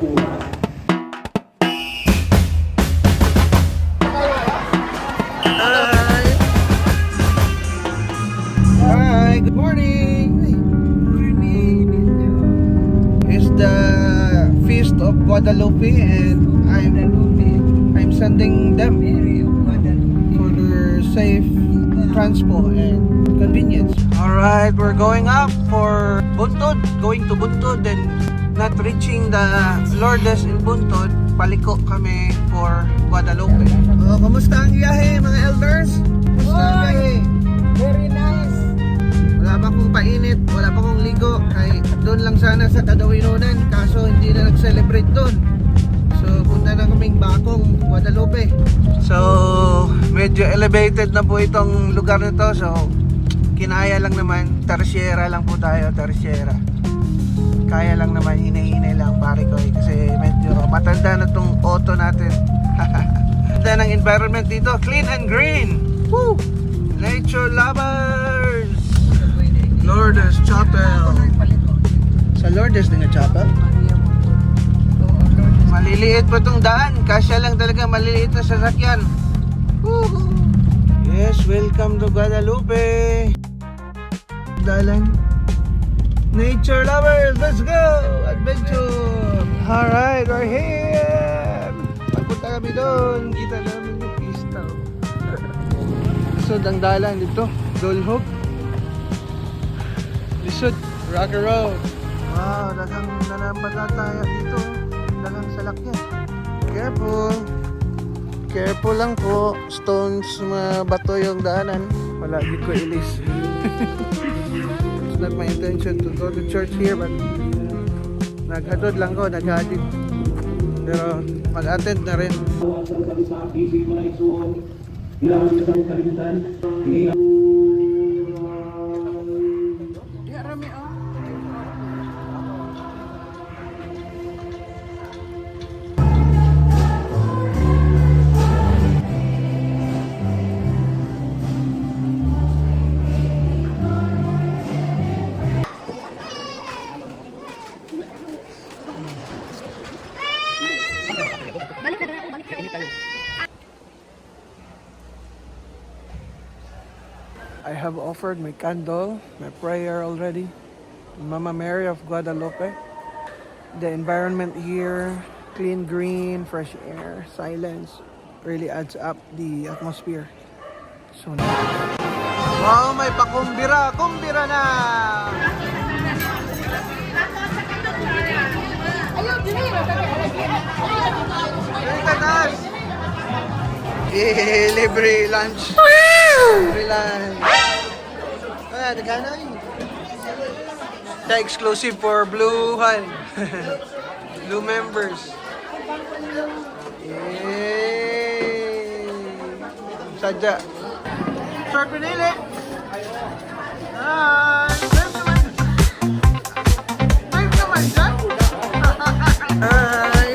Hi, good morning. It's the Feast of Guadalupe and I'm sending them for their safe transport and convenience. Alright, we're going up for Buntod, going to Buntod, then not reaching the Lourdes in Buntod, paliko kami for Guadalupe. Oh, kamusta ang biyahe mga elders? Kamusta ang biyahe? Very nice. Wala pa akong painit, wala pa akong ligo. Ay, doon lang sana sa Kadawinunan, kaso hindi na nag-celebrate doon. So, punta na kaming Bakong, Guadalupe. So, medyo elevated na po itong lugar nito. So, kinaya lang naman, tersyera lang po tayo, tersyera. Kaya lang naman, hinay-hinay lang pare ko kasi medyo matanda na itong auto natin. Ganda ng environment dito, clean and green. Woo! Nature lovers! Lourdes Chapel. Sa Lourdes din na chapel? Maliliit pa itong daan. Kasya lang talaga maliliit na sasakyan. Woohoo! Yes, welcome to Guadalupe. Dalan. Nature lovers, let's go! Adventure! Alright, we're here! Pagpunta kami doon, kita namin yung pista. Lisod ang dalan dito, Dolhog. Lisod, Rocky Road. Wow, dagang nanambala tayo dito. Dagang salakyan. Careful. Careful lang po. Stones, mga bato yung daanan. Wala, di ko ilis. It's not my intention to go to church here, but naghadod lang ko, naghadid. Pero mag-attend na rin. I have offered my candle, my prayer already. Mama Mary of Guadalupe. The environment here, clean green, fresh air, silence, really adds up the atmosphere. So nice. Wow, may pakumbira! Kumbira na! Tatas! Libre lunch! Libre lunch! Ah, nagana yun. Siya exclusive for Blue Han. Blue members. Yay! Sadya. Short pinili! Hi! Wave naman dyan! Hi!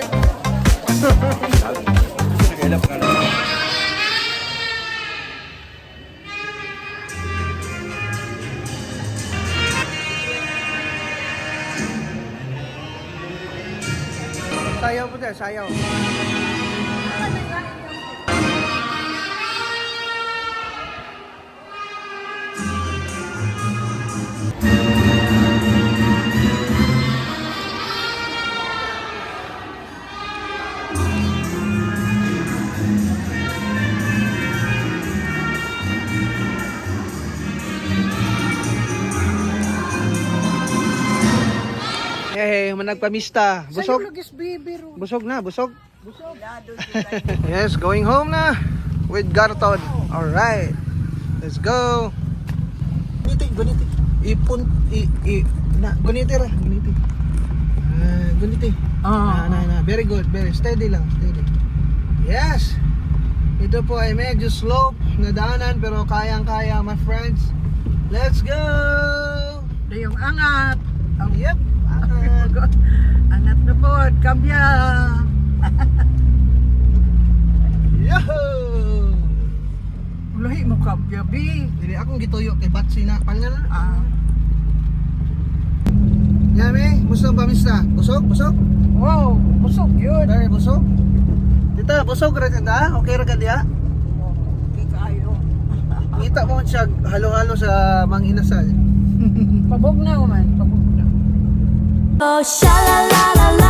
Sayaw po dyan, sayaw. Hey, managpamista. Busog? Busog na, busog. Yes, going home na with Garton. Alright, let's go. Guniti. Ipun, guniti ra. Guniti. Guniti. Very good, very steady lang, steady. Yes. Ito po ay medyo slope na daanan pero kayang-kaya, my friends. Let's go. Yung angat. Yep. Angat na po, kabya. Yahoo! Ulahi mo kabya, bi. Dili akong gituyo kay Patsy na pangal. Yami, Busog ba mista? Busog? Busog? wow, busog. Tita, busog ra tita? Okay ra ka diya? Di kayo. Ngita mo siya halo-halo sa manginasal. Pabog na man. Pabog na. Oh, sha la la la la.